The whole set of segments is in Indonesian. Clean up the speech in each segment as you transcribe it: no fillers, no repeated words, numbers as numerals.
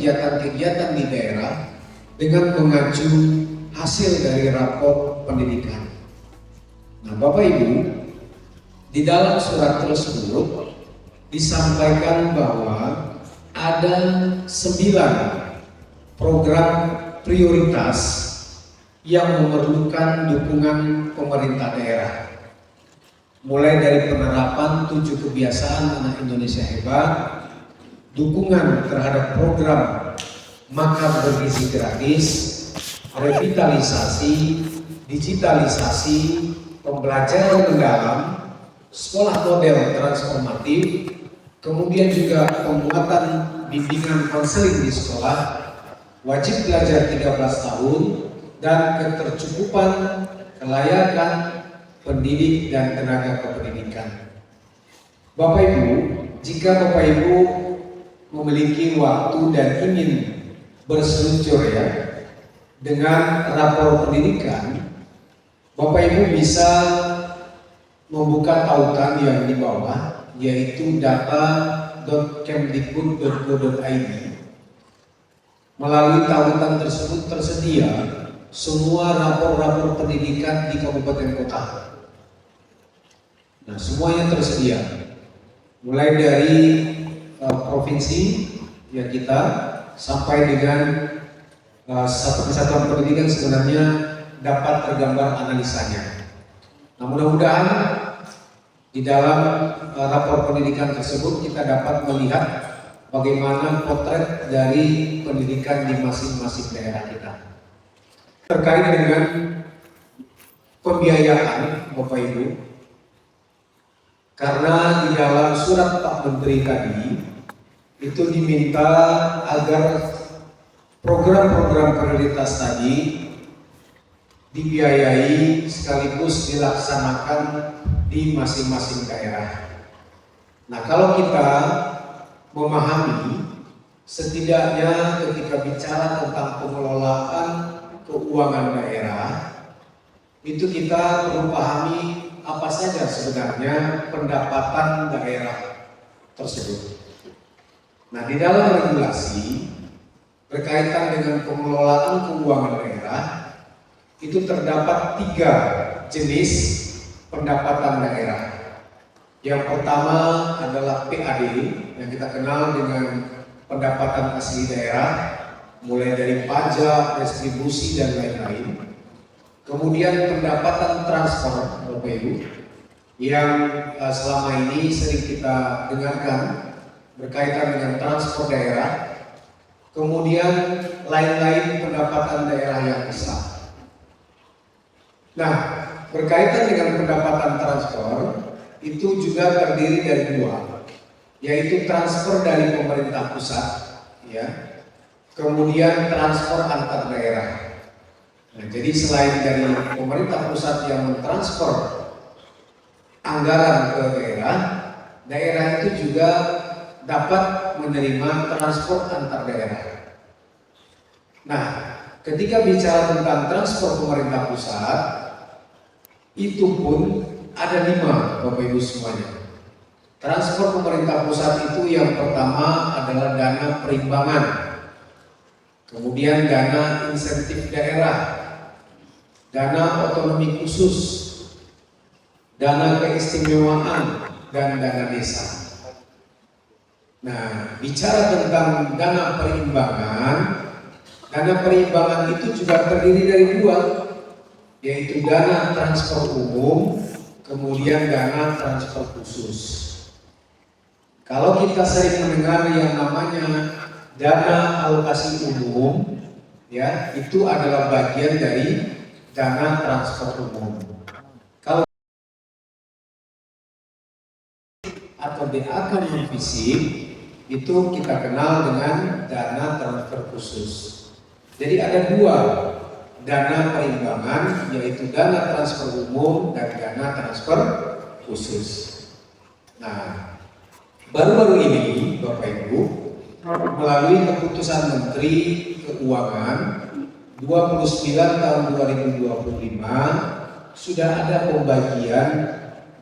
kegiatan-kegiatan di daerah dengan mengacu hasil dari rapor pendidikan. Nah, Bapak Ibu, di dalam surat tersebut disampaikan bahwa ada 9 program prioritas yang memerlukan dukungan pemerintah daerah. Mulai dari penerapan 7 kebiasaan anak Indonesia hebat, dukungan terhadap program makan bergizi gratis, revitalisasi, digitalisasi, pembelajaran mendalam, sekolah model transformatif, kemudian juga penguatan bimbingan konseling di sekolah, wajib belajar 13 tahun, dan ketercukupan, kelayakan pendidik dan tenaga kependidikan. Bapak Ibu, jika Bapak Ibu memiliki waktu dan ingin berseluncur dengan rapor pendidikan, Bapak Ibu bisa membuka tautan yang di bawah, yaitu data.kemdikbud.go.id. Melalui tautan tersebut tersedia semua rapor-rapor pendidikan di kabupaten kota. Nah, semuanya tersedia, mulai dari provinsi ya kita sampai dengan satu kesatuan pendidikan sebenarnya dapat tergambar analisanya. Nah, mudah-mudahan di dalam rapor pendidikan tersebut kita dapat melihat bagaimana potret dari pendidikan di masing-masing daerah kita. Terkait dengan pembiayaan, Bapak Ibu, karena di dalam surat Pak Menteri tadi itu diminta agar program-program prioritas tadi dibiayai sekaligus dilaksanakan di masing-masing daerah. Nah, kalau kita memahami, setidaknya ketika bicara tentang pengelolaan keuangan daerah, itu kita perlu pahami apa saja sebenarnya pendapatan daerah tersebut. Nah, di dalam regulasi berkaitan dengan pengelolaan keuangan daerah itu terdapat 3 jenis pendapatan daerah. Yang pertama adalah PAD yang kita kenal dengan pendapatan asli daerah, mulai dari pajak, distribusi dan lain-lain. Kemudian pendapatan transfer, Bapak Ibu, yang selama ini sering kita dengarkan berkaitan dengan transfer daerah. Kemudian lain-lain pendapatan daerah yang besar. Nah, berkaitan dengan pendapatan transfer itu juga terdiri dari 2, yaitu transfer dari pemerintah pusat, kemudian transfer antar daerah. Nah, jadi selain dari pemerintah pusat yang mentransfer anggaran ke daerah, daerah itu juga dapat menerima transfer antar daerah. Nah, ketika bicara tentang transfer pemerintah pusat, itu pun ada 5, Bapak Ibu semuanya. Transfer pemerintah pusat itu yang pertama adalah dana perimbangan, kemudian dana insentif daerah, dana otonomi khusus, dana keistimewaan, dan dana desa. Nah, bicara tentang dana perimbangan itu juga terdiri dari 2, yaitu dana transfer umum, kemudian dana transfer khusus. Kalau kita sering mendengar yang namanya dana alokasi umum, itu adalah bagian dari dana transfer umum. Kalau atau DAK non fisik itu kita kenal dengan dana transfer khusus. Jadi ada 2 dana perimbangan, yaitu dana transfer umum dan dana transfer khusus. Nah, baru-baru ini Bapak Ibu, melalui keputusan Menteri Keuangan 29 tahun 2025 sudah ada pembagian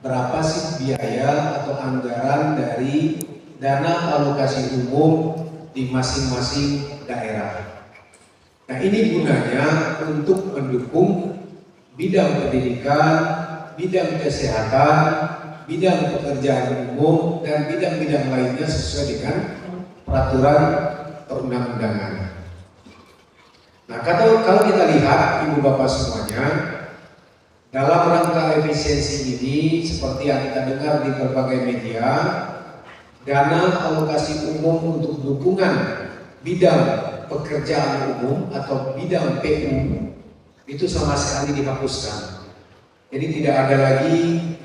berapa sih biaya atau anggaran dari dana alokasi umum di masing-masing daerah. Nah, ini gunanya untuk mendukung bidang pendidikan, bidang kesehatan, bidang pekerjaan umum, dan bidang-bidang lainnya sesuai dengan peraturan perundang-undangan. Nah, kalau kita lihat Ibu Bapak semuanya, dalam rangka efisiensi ini, seperti yang kita dengar di berbagai media, dana alokasi umum untuk dukungan bidang pekerjaan umum atau bidang PU itu sama sekali dihapuskan. Jadi tidak ada lagi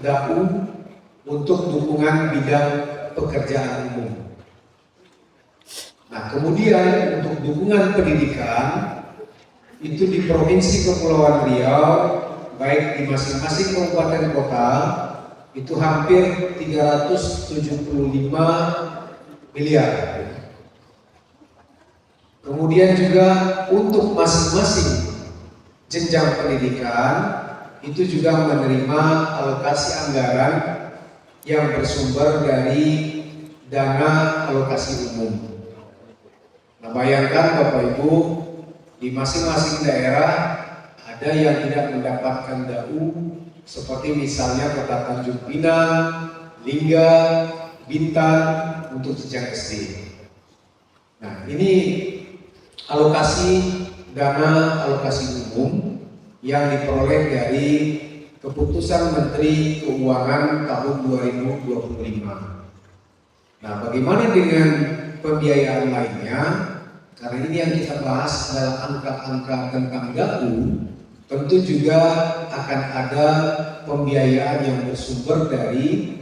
DAU untuk dukungan bidang pekerjaan umum. Nah, kemudian untuk dukungan pendidikan itu di Provinsi Kepulauan Riau, baik di masing-masing kabupaten kota, itu hampir 375 miliar. Kemudian juga untuk masing-masing jenjang pendidikan itu juga menerima alokasi anggaran yang bersumber dari dana alokasi umum. Nah, bayangkan Bapak Ibu, di masing-masing daerah ada yang tidak mendapatkan DAU, seperti misalnya Kota Tanjung Pinang, Lingga, Bintan untuk jenjang SD. Nah, ini alokasi dana alokasi umum yang diperoleh dari keputusan Menteri Keuangan tahun 2025. Nah, bagaimana dengan pembiayaan lainnya? Karena ini yang kita bahas adalah angka-angka tentang DAU, tentu juga akan ada pembiayaan yang bersumber dari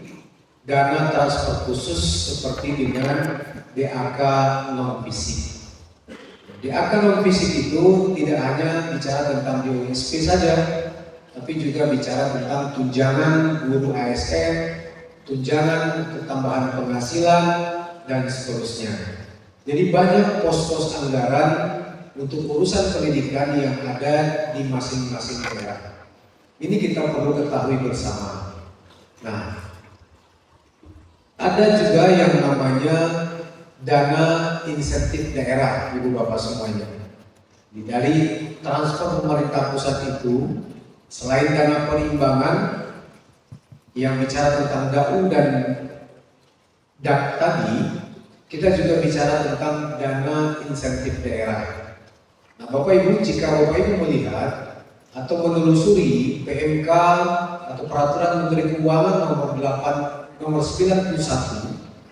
dana transfer khusus seperti dengan DAK non-fisik. DAK non-fisik itu tidak hanya bicara tentang DOSP saja, tapi juga bicara tentang tunjangan guru ASN, tunjangan ketambahan penghasilan, dan seterusnya. Jadi banyak pos-pos anggaran untuk urusan pendidikan yang ada di masing-masing daerah. Ini kita perlu ketahui bersama. Nah, ada juga yang namanya dana insentif daerah, Ibu Bapak semuanya. Dari transfer pemerintah pusat itu, selain dana perimbangan yang bicara tentang DAU dan DAK tadi, kita juga bicara tentang dana insentif daerah. Nah, Bapak Ibu, jika Bapak Ibu melihat atau menelusuri PMK atau Peraturan Menteri Keuangan nomor 91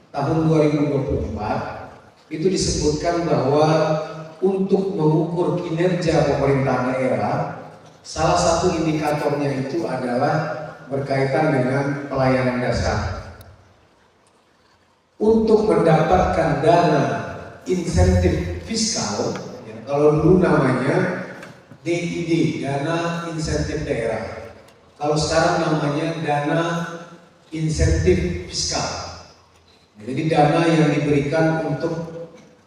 tahun 2024, itu disebutkan bahwa untuk mengukur kinerja pemerintah daerah, salah satu indikatornya itu adalah berkaitan dengan pelayanan dasar. Untuk mendapatkan dana insentif fiskal, ya, kalau dulu namanya DID, dana insentif daerah. Kalau sekarang namanya dana insentif fiskal. Jadi dana yang diberikan untuk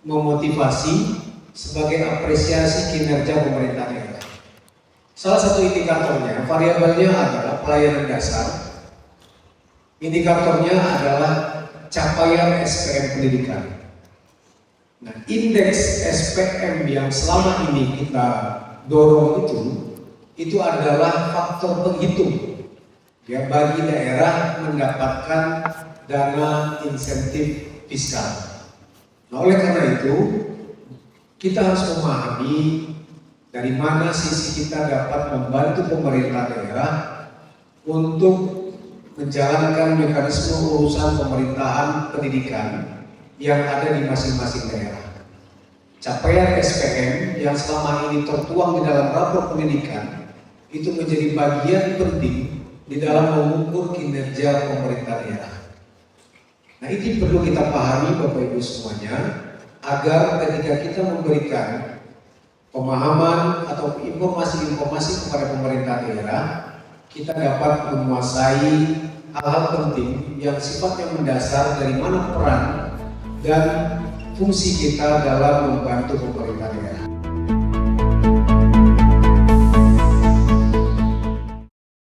memotivasi sebagai apresiasi kinerja pemerintah daerah. Salah satu indikatornya, variabelnya adalah pelayanan dasar. Indikatornya adalah capaian SPM pendidikan. Nah, indeks SPM yang selama ini kita dorong itu adalah faktor penghitung ya bagi daerah mendapatkan dana insentif fiskal. Nah, oleh karena itu kita harus memahami dari mana sisi kita dapat membantu pemerintah daerah untuk menjalankan mekanisme urusan pemerintahan pendidikan yang ada di masing-masing daerah. Capaian SPM yang selama ini tertuang di dalam rapor pendidikan itu menjadi bagian penting di dalam mengukur kinerja pemerintah daerah. Nah, ini perlu kita pahami Bapak Ibu semuanya, agar ketika kita memberikan pemahaman atau informasi-informasi kepada pemerintah daerah, kita dapat menguasai hal-hal penting yang sifatnya mendasar dari mana peran dan fungsi kita dalam membantu pemerintah daerah.